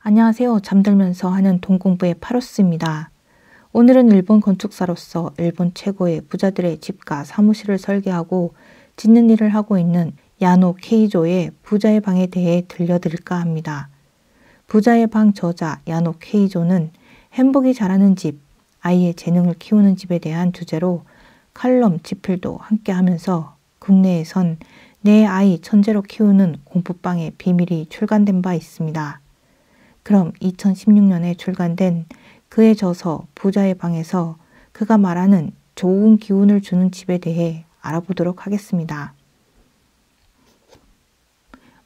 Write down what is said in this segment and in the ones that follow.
안녕하세요. 잠들면서 하는 동공부의 파로스입니다. 오늘은 일본 건축사로서 일본 최고의 부자들의 집과 사무실을 설계하고 짓는 일을 하고 있는 야노 케이조의 부자의 방에 대해 들려드릴까 합니다. 부자의 방 저자 야노 케이조는 행복이 자라는 집, 아이의 재능을 키우는 집에 대한 주제로 칼럼 집필도 함께 하면서 국내에선 내 아이 천재로 키우는 공부방의 비밀이 출간된 바 있습니다. 그럼 2016년에 출간된 그의 저서 부자의 방에서 그가 말하는 좋은 기운을 주는 집에 대해 알아보도록 하겠습니다.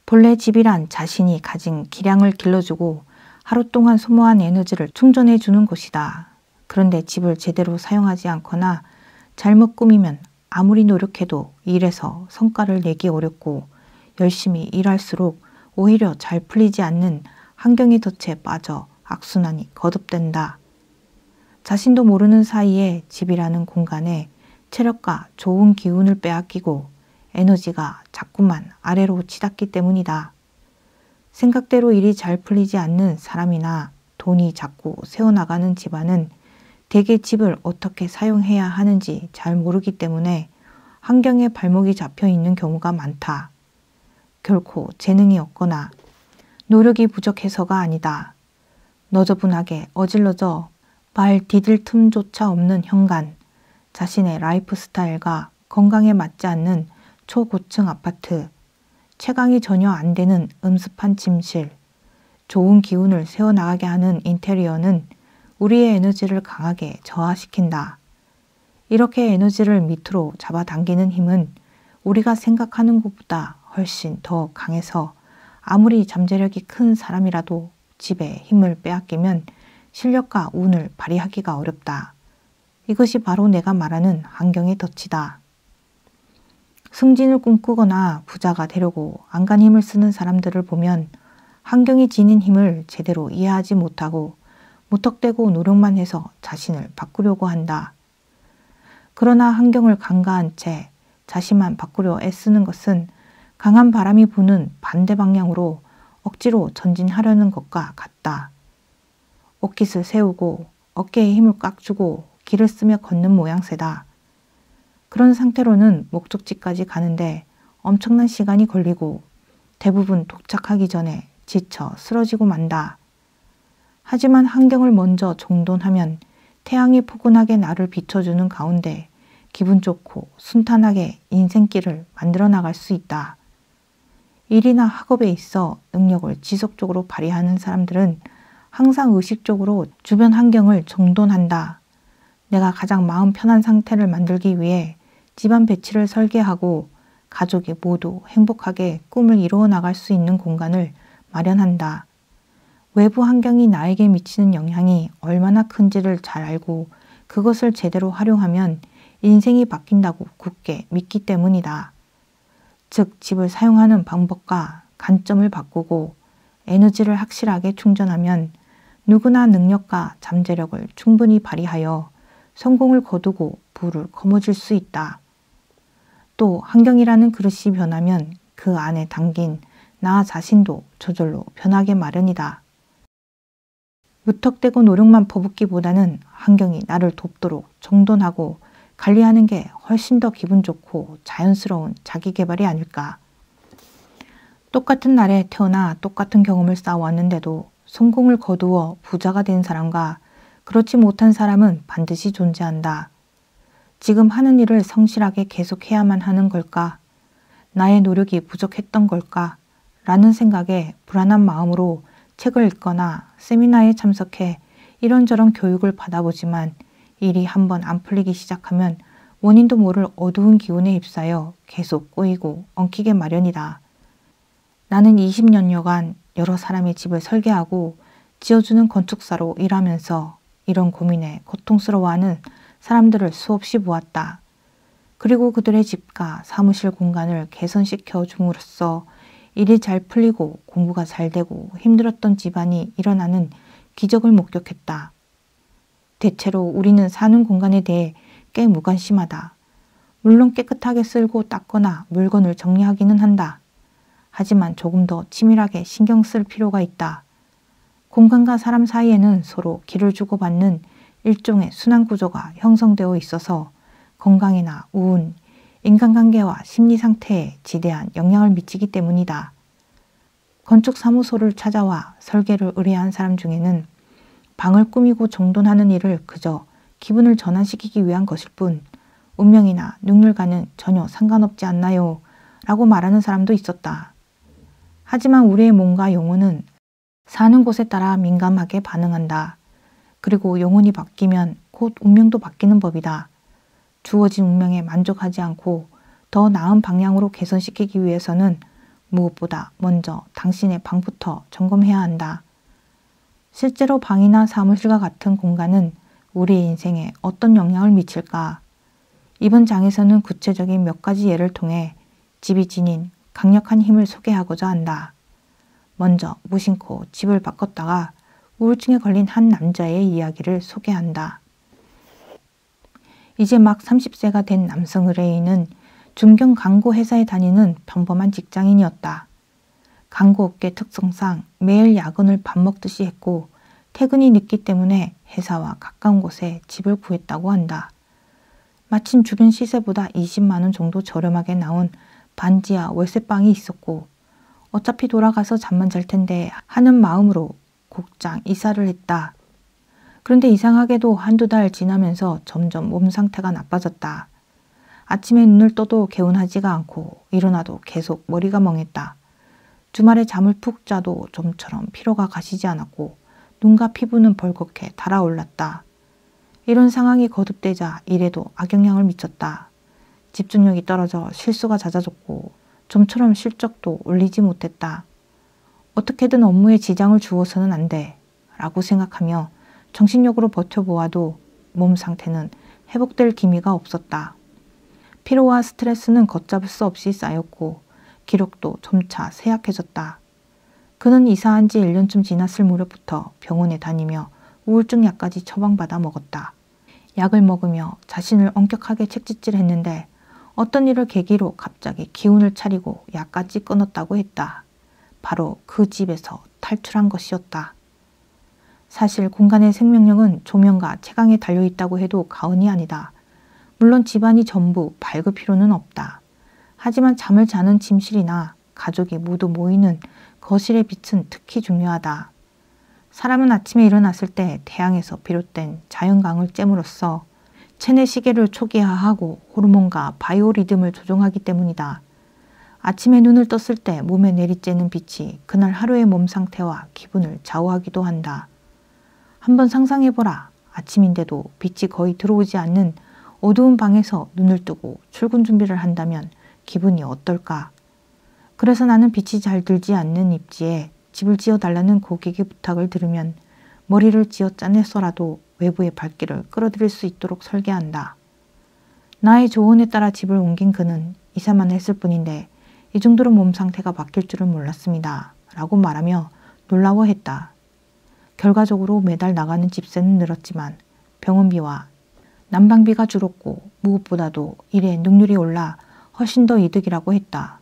본래 집이란 자신이 가진 기량을 길러주고 하루 동안 소모한 에너지를 충전해주는 곳이다. 그런데 집을 제대로 사용하지 않거나 잘못 꾸미면 아무리 노력해도 일에서 성과를 내기 어렵고 열심히 일할수록 오히려 잘 풀리지 않는 환경의 덫에 빠져 악순환이 거듭된다. 자신도 모르는 사이에 집이라는 공간에 체력과 좋은 기운을 빼앗기고 에너지가 자꾸만 아래로 치닫기 때문이다. 생각대로 일이 잘 풀리지 않는 사람이나 돈이 자꾸 새어나가는 집안은 대개 집을 어떻게 사용해야 하는지 잘 모르기 때문에 환경에 발목이 잡혀 있는 경우가 많다. 결코 재능이 없거나 노력이 부족해서가 아니다. 너저분하게 어질러져 말 디딜 틈조차 없는 현관, 자신의 라이프 스타일과 건강에 맞지 않는 초고층 아파트, 채광이 전혀 안 되는 음습한 침실, 좋은 기운을 새어나가게 하는 인테리어는 우리의 에너지를 강하게 저하시킨다. 이렇게 에너지를 밑으로 잡아당기는 힘은 우리가 생각하는 것보다 훨씬 더 강해서 아무리 잠재력이 큰 사람이라도 집에 힘을 빼앗기면 실력과 운을 발휘하기가 어렵다. 이것이 바로 내가 말하는 환경의 덫이다. 승진을 꿈꾸거나 부자가 되려고 안간 힘을 쓰는 사람들을 보면 환경이 지닌 힘을 제대로 이해하지 못하고 무턱대고 노력만 해서 자신을 바꾸려고 한다. 그러나 환경을 간과한 채 자신만 바꾸려 애쓰는 것은 강한 바람이 부는 반대 방향으로 억지로 전진하려는 것과 같다. 옷깃을 세우고 어깨에 힘을 꽉 주고 길을 쓰며 걷는 모양새다. 그런 상태로는 목적지까지 가는데 엄청난 시간이 걸리고 대부분 도착하기 전에 지쳐 쓰러지고 만다. 하지만 환경을 먼저 정돈하면 태양이 포근하게 나를 비춰주는 가운데 기분 좋고 순탄하게 인생길을 만들어 나갈 수 있다. 일이나 학업에 있어 능력을 지속적으로 발휘하는 사람들은 항상 의식적으로 주변 환경을 정돈한다. 내가 가장 마음 편한 상태를 만들기 위해 집안 배치를 설계하고 가족이 모두 행복하게 꿈을 이루어 나갈 수 있는 공간을 마련한다. 외부 환경이 나에게 미치는 영향이 얼마나 큰지를 잘 알고 그것을 제대로 활용하면 인생이 바뀐다고 굳게 믿기 때문이다. 즉 집을 사용하는 방법과 관점을 바꾸고 에너지를 확실하게 충전하면 누구나 능력과 잠재력을 충분히 발휘하여 성공을 거두고 부를 거머쥘 수 있다. 또 환경이라는 그릇이 변하면 그 안에 담긴 나 자신도 저절로 변하게 마련이다. 무턱대고 노력만 퍼붓기보다는 환경이 나를 돕도록 정돈하고 관리하는 게 훨씬 더 기분 좋고 자연스러운 자기개발이 아닐까. 똑같은 날에 태어나 똑같은 경험을 쌓아왔는데도 성공을 거두어 부자가 된 사람과 그렇지 못한 사람은 반드시 존재한다. 지금 하는 일을 성실하게 계속해야만 하는 걸까? 나의 노력이 부족했던 걸까? 라는 생각에 불안한 마음으로 책을 읽거나 세미나에 참석해 이런저런 교육을 받아보지만 일이 한번 안 풀리기 시작하면 원인도 모를 어두운 기운에 휩싸여 계속 꼬이고 엉키게 마련이다. 나는 20년여간 여러 사람의 집을 설계하고 지어주는 건축사로 일하면서 이런 고민에 고통스러워하는 사람들을 수없이 보았다. 그리고 그들의 집과 사무실 공간을 개선시켜 줌으로써 일이 잘 풀리고 공부가 잘 되고 힘들었던 집안이 일어나는 기적을 목격했다. 대체로 우리는 사는 공간에 대해 꽤 무관심하다. 물론 깨끗하게 쓸고 닦거나 물건을 정리하기는 한다. 하지만 조금 더 치밀하게 신경 쓸 필요가 있다. 공간과 사람 사이에는 서로 기를 주고받는 일종의 순환 구조가 형성되어 있어서 건강이나 우운, 인간관계와 심리 상태에 지대한 영향을 미치기 때문이다. 건축사무소를 찾아와 설계를 의뢰한 사람 중에는 방을 꾸미고 정돈하는 일을 그저 기분을 전환시키기 위한 것일 뿐 운명이나 능률과는 전혀 상관없지 않나요? 라고 말하는 사람도 있었다. 하지만 우리의 몸과 영혼은 사는 곳에 따라 민감하게 반응한다. 그리고 영혼이 바뀌면 곧 운명도 바뀌는 법이다. 주어진 운명에 만족하지 않고 더 나은 방향으로 개선시키기 위해서는 무엇보다 먼저 당신의 방부터 점검해야 한다. 실제로 방이나 사무실과 같은 공간은 우리의 인생에 어떤 영향을 미칠까? 이번 장에서는 구체적인 몇 가지 예를 통해 집이 지닌 강력한 힘을 소개하고자 한다. 먼저 무심코 집을 바꿨다가 우울증에 걸린 한 남자의 이야기를 소개한다. 이제 막 30세가 된 남성 의뢰인은 중견 광고 회사에 다니는 평범한 직장인이었다. 광고업계 특성상 매일 야근을 밥 먹듯이 했고 퇴근이 늦기 때문에 회사와 가까운 곳에 집을 구했다고 한다. 마침 주변 시세보다 20만 원 정도 저렴하게 나온 반지하 월세방이 있었고 어차피 돌아가서 잠만 잘 텐데 하는 마음으로 곧장 이사를 했다. 그런데 이상하게도 한두 달 지나면서 점점 몸 상태가 나빠졌다. 아침에 눈을 떠도 개운하지가 않고 일어나도 계속 머리가 멍했다. 주말에 잠을 푹 자도 좀처럼 피로가 가시지 않았고 눈과 피부는 벌겋게 달아올랐다. 이런 상황이 거듭되자 일에도 악영향을 미쳤다. 집중력이 떨어져 실수가 잦아졌고 좀처럼 실적도 올리지 못했다. 어떻게든 업무에 지장을 주어서는 안 돼 라고 생각하며 정신력으로 버텨보아도 몸 상태는 회복될 기미가 없었다. 피로와 스트레스는 걷잡을 수 없이 쌓였고 기력도 점차 쇠약해졌다. 그는 이사한 지 1년쯤 지났을 무렵부터 병원에 다니며 우울증 약까지 처방받아 먹었다. 약을 먹으며 자신을 엄격하게 책짓질했는데 어떤 일을 계기로 갑자기 기운을 차리고 약까지 끊었다고 했다. 바로 그 집에서 탈출한 것이었다. 사실 공간의 생명력은 조명과 채광에 달려있다고 해도 과언이 아니다. 물론 집안이 전부 밝을 필요는 없다. 하지만 잠을 자는 침실이나 가족이 모두 모이는 거실의 빛은 특히 중요하다. 사람은 아침에 일어났을 때 태양에서 비롯된 자연광을 쬐므로써 체내 시계를 초기화하고 호르몬과 바이오리듬을 조정하기 때문이다. 아침에 눈을 떴을 때 몸에 내리쬐는 빛이 그날 하루의 몸 상태와 기분을 좌우하기도 한다. 한번 상상해보라. 아침인데도 빛이 거의 들어오지 않는 어두운 방에서 눈을 뜨고 출근 준비를 한다면 기분이 어떨까? 그래서 나는 빛이 잘 들지 않는 입지에 집을 지어달라는 고객의 부탁을 들으면 머리를 쥐어짜내서라도 외부의 밝기를 끌어들일 수 있도록 설계한다. 나의 조언에 따라 집을 옮긴 그는 이사만 했을 뿐인데 이 정도로 몸 상태가 바뀔 줄은 몰랐습니다. 라고 말하며 놀라워했다. 결과적으로 매달 나가는 집세는 늘었지만 병원비와 난방비가 줄었고 무엇보다도 일에 능률이 올라 훨씬 더 이득이라고 했다.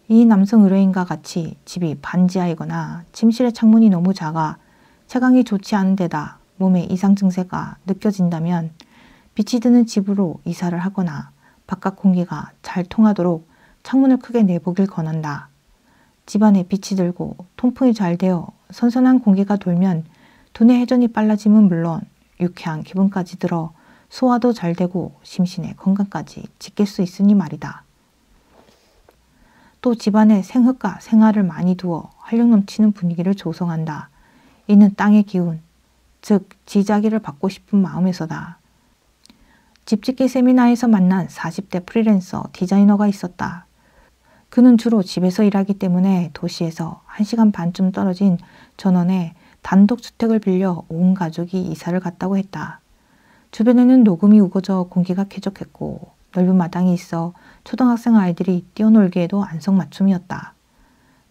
이 남성 의뢰인과 같이 집이 반지하이거나 침실의 창문이 너무 작아 채광이 좋지 않은 데다 몸에 이상 증세가 느껴진다면 빛이 드는 집으로 이사를 하거나 바깥 공기가 잘 통하도록 창문을 크게 내보길 권한다. 집안에 빛이 들고 통풍이 잘 되어 선선한 공기가 돌면 두뇌 회전이 빨라짐은 물론 유쾌한 기분까지 들어 소화도 잘 되고 심신의 건강까지 지킬 수 있으니 말이다. 또 집안에 생흙과 생화를 많이 두어 활력 넘치는 분위기를 조성한다. 이는 땅의 기운, 즉 지자기를 받고 싶은 마음에서다. 집짓기 세미나에서 만난 40대 프리랜서 디자이너가 있었다. 그는 주로 집에서 일하기 때문에 도시에서 1시간 반쯤 떨어진 전원에 단독주택을 빌려 온 가족이 이사를 갔다고 했다. 주변에는 녹음이 우거져 공기가 쾌적했고 넓은 마당이 있어 초등학생 아이들이 뛰어놀기에도 안성맞춤이었다.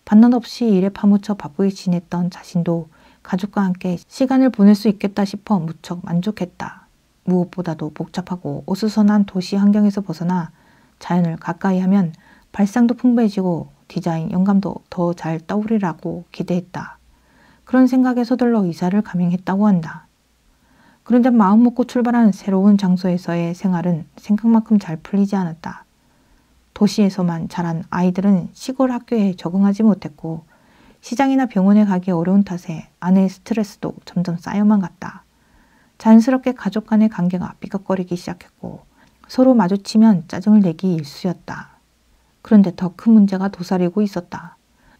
반난 없이 일에 파묻혀 바쁘게 지냈던 자신도 가족과 함께 시간을 보낼 수 있겠다 싶어 무척 만족했다. 무엇보다도 복잡하고 어수선한 도시 환경에서 벗어나 자연을 가까이 하면 발상도 풍부해지고 디자인 영감도 더 잘 떠오르리라고 기대했다. 그런 생각에 서둘러 이사를 감행했다고 한다. 그런데 마음 먹고 출발한 새로운 장소에서의 생활은 생각만큼 잘 풀리지 않았다. 도시에서만 자란 아이들은 시골 학교에 적응하지 못했고 시장이나 병원에 가기 어려운 탓에 아내의 스트레스도 점점 쌓여만 갔다. 자연스럽게 가족 간의 관계가 삐걱거리기 시작했고 서로 마주치면 짜증을 내기 일쑤였다. 그런데 더 큰 문제가 도사리고 있었다.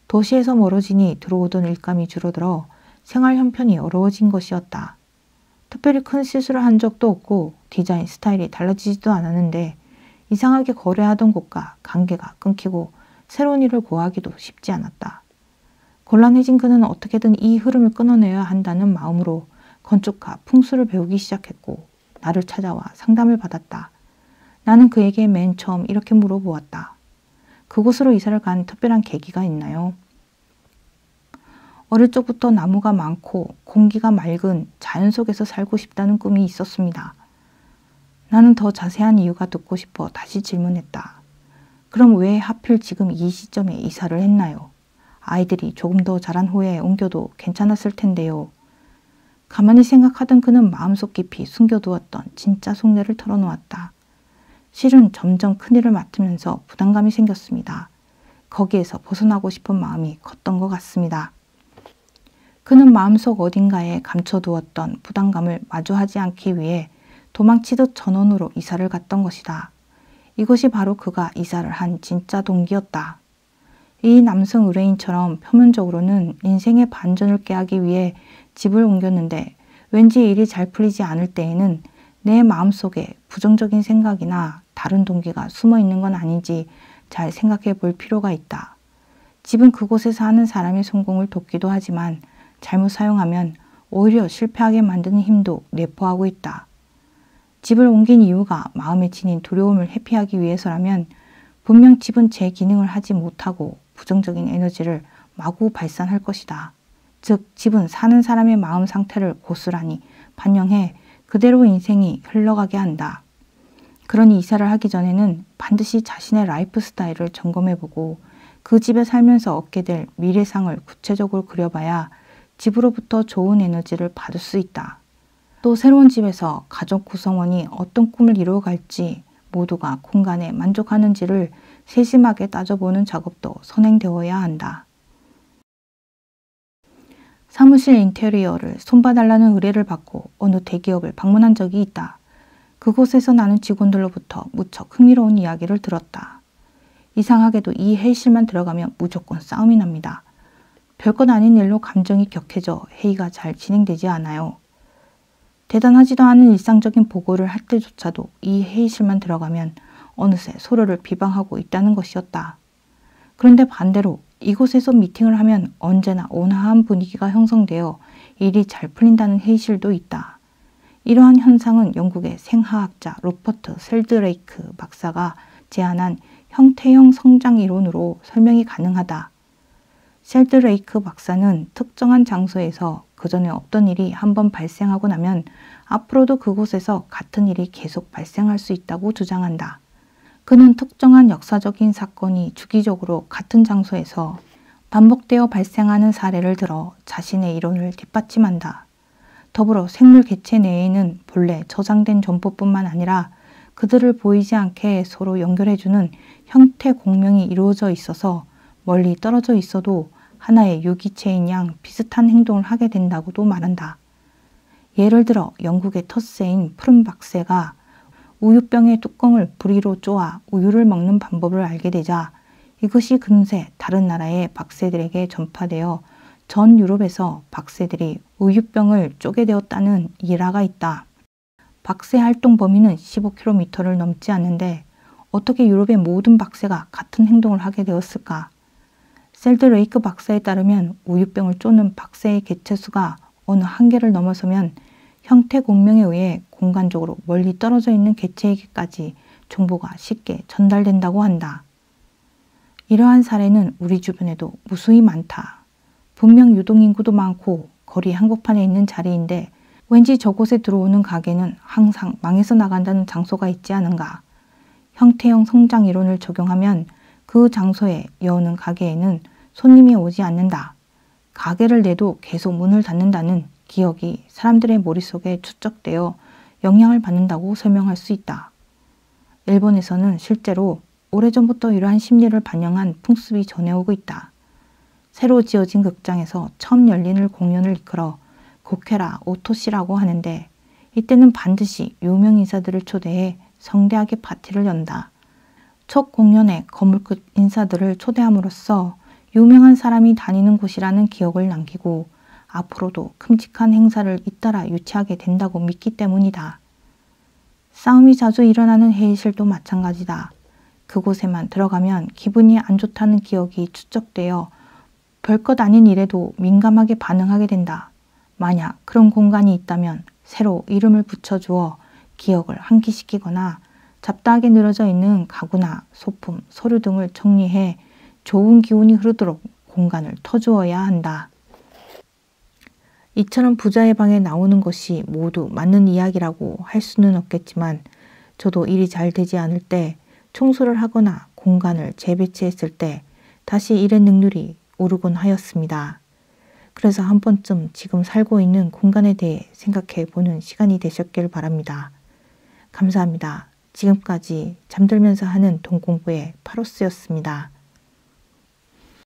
도시에서 멀어지니 들어오던 일감이 줄어들어 생활 형편이 어려워진 것이었다. 특별히 큰 실수를 한 적도 없고 디자인 스타일이 달라지지도 않았는데 이상하게 거래하던 곳과 관계가 끊기고 새로운 일을 구하기도 쉽지 않았다. 곤란해진 그는 어떻게든 이 흐름을 끊어내야 한다는 마음으로 건축과 풍수를 배우기 시작했고 나를 찾아와 상담을 받았다. 나는 그에게 맨 처음 이렇게 물어보았다. 그곳으로 이사를 간 특별한 계기가 있나요? 어릴 적부터 나무가 많고 공기가 맑은 자연 속에서 살고 싶다는 꿈이 있었습니다. 나는 더 자세한 이유가 듣고 싶어 다시 질문했다. 그럼 왜 하필 지금 이 시점에 이사를 했나요? 아이들이 조금 더 자란 후에 옮겨도 괜찮았을 텐데요. 가만히 생각하던 그는 마음속 깊이 숨겨두었던 진짜 속내를 털어놓았다. 실은 점점 큰일을 맡으면서 부담감이 생겼습니다. 거기에서 벗어나고 싶은 마음이 컸던 것 같습니다. 그는 마음속 어딘가에 감춰두었던 부담감을 마주하지 않기 위해 도망치듯 전원으로 이사를 갔던 것이다. 이것이 바로 그가 이사를 한 진짜 동기였다. 이 남성 의뢰인처럼 표면적으로는 인생의 반전을 깨하기 위해 집을 옮겼는데 왠지 일이 잘 풀리지 않을 때에는 내 마음속에 부정적인 생각이나 다른 동기가 숨어 있는 건 아닌지 잘 생각해 볼 필요가 있다. 집은 그곳에서 하는 사람의 성공을 돕기도 하지만 잘못 사용하면 오히려 실패하게 만드는 힘도 내포하고 있다. 집을 옮긴 이유가 마음에 지닌 두려움을 회피하기 위해서라면 분명 집은 제 기능을 하지 못하고 부정적인 에너지를 마구 발산할 것이다. 즉 집은 사는 사람의 마음 상태를 고스란히 반영해 그대로 인생이 흘러가게 한다. 그러니 이사를 하기 전에는 반드시 자신의 라이프 스타일을 점검해보고 그 집에 살면서 얻게 될 미래상을 구체적으로 그려봐야 집으로부터 좋은 에너지를 받을 수 있다. 또 새로운 집에서 가족 구성원이 어떤 꿈을 이루어갈지 모두가 공간에 만족하는지를 세심하게 따져보는 작업도 선행되어야 한다. 사무실 인테리어를 손봐달라는 의뢰를 받고 어느 대기업을 방문한 적이 있다. 그곳에서 나는 직원들로부터 무척 흥미로운 이야기를 들었다. 이상하게도 이 회의실만 들어가면 무조건 싸움이 납니다. 별것 아닌 일로 감정이 격해져 회의가 잘 진행되지 않아요. 대단하지도 않은 일상적인 보고를 할 때조차도 이 회의실만 들어가면 어느새 서로를 비방하고 있다는 것이었다. 그런데 반대로 이곳에서 미팅을 하면 언제나 온화한 분위기가 형성되어 일이 잘 풀린다는 회의실도 있다. 이러한 현상은 영국의 생화학자 로버트 셀드레이크 박사가 제안한 형태형 성장 이론으로 설명이 가능하다. 셀드레이크 박사는 특정한 장소에서 그전에 없던 일이 한번 발생하고 나면 앞으로도 그곳에서 같은 일이 계속 발생할 수 있다고 주장한다. 그는 특정한 역사적인 사건이 주기적으로 같은 장소에서 반복되어 발생하는 사례를 들어 자신의 이론을 뒷받침한다. 더불어 생물 개체 내에는 본래 저장된 정보뿐만 아니라 그들을 보이지 않게 서로 연결해주는 형태 공명이 이루어져 있어서 멀리 떨어져 있어도 하나의 유기체인 양 비슷한 행동을 하게 된다고도 말한다. 예를 들어 영국의 텃새인 푸른 박새가 우유병의 뚜껑을 부리로 쪼아 우유를 먹는 방법을 알게 되자 이것이 금세 다른 나라의 박새들에게 전파되어 전 유럽에서 박새들이 우유병을 쪼게 되었다는 일화가 있다. 박새 활동 범위는 15km를 넘지 않는데 어떻게 유럽의 모든 박새가 같은 행동을 하게 되었을까? 셀드레이크 박사에 따르면 우유병을 쪼는 박새의 개체수가 어느 한계를 넘어서면 형태 공명에 의해 공간적으로 멀리 떨어져 있는 개체에게까지 정보가 쉽게 전달된다고 한다. 이러한 사례는 우리 주변에도 무수히 많다. 분명 유동인구도 많고 거리 한복판에 있는 자리인데 왠지 저곳에 들어오는 가게는 항상 망해서 나간다는 장소가 있지 않은가. 형태형 성장 이론을 적용하면 그 장소에 여는 가게에는 손님이 오지 않는다. 가게를 내도 계속 문을 닫는다는 기억이 사람들의 머릿속에 축적되어 영향을 받는다고 설명할 수 있다. 일본에서는 실제로 오래전부터 이러한 심리를 반영한 풍습이 전해오고 있다. 새로 지어진 극장에서 처음 열리는 공연을 이끌어 고케라 오토시라고 하는데, 이때는 반드시 유명 인사들을 초대해 성대하게 파티를 연다. 첫 공연에 거물급 인사들을 초대함으로써 유명한 사람이 다니는 곳이라는 기억을 남기고 앞으로도 큼직한 행사를 잇따라 유치하게 된다고 믿기 때문이다. 싸움이 자주 일어나는 회의실도 마찬가지다. 그곳에만 들어가면 기분이 안 좋다는 기억이 축적되어 별것 아닌 일에도 민감하게 반응하게 된다. 만약 그런 공간이 있다면 새로 이름을 붙여주어 기억을 환기시키거나 잡다하게 늘어져 있는 가구나 소품, 서류 등을 정리해 좋은 기운이 흐르도록 공간을 터주어야 한다. 이처럼 부자의 방에 나오는 것이 모두 맞는 이야기라고 할 수는 없겠지만, 저도 일이 잘 되지 않을 때 청소를 하거나 공간을 재배치했을 때 다시 일의 능률이 오르곤 하였습니다. 그래서 한 번쯤 지금 살고 있는 공간에 대해 생각해 보는 시간이 되셨길 바랍니다. 감사합니다. 지금까지 잠들면서 하는 돈 공부의 파로스였습니다.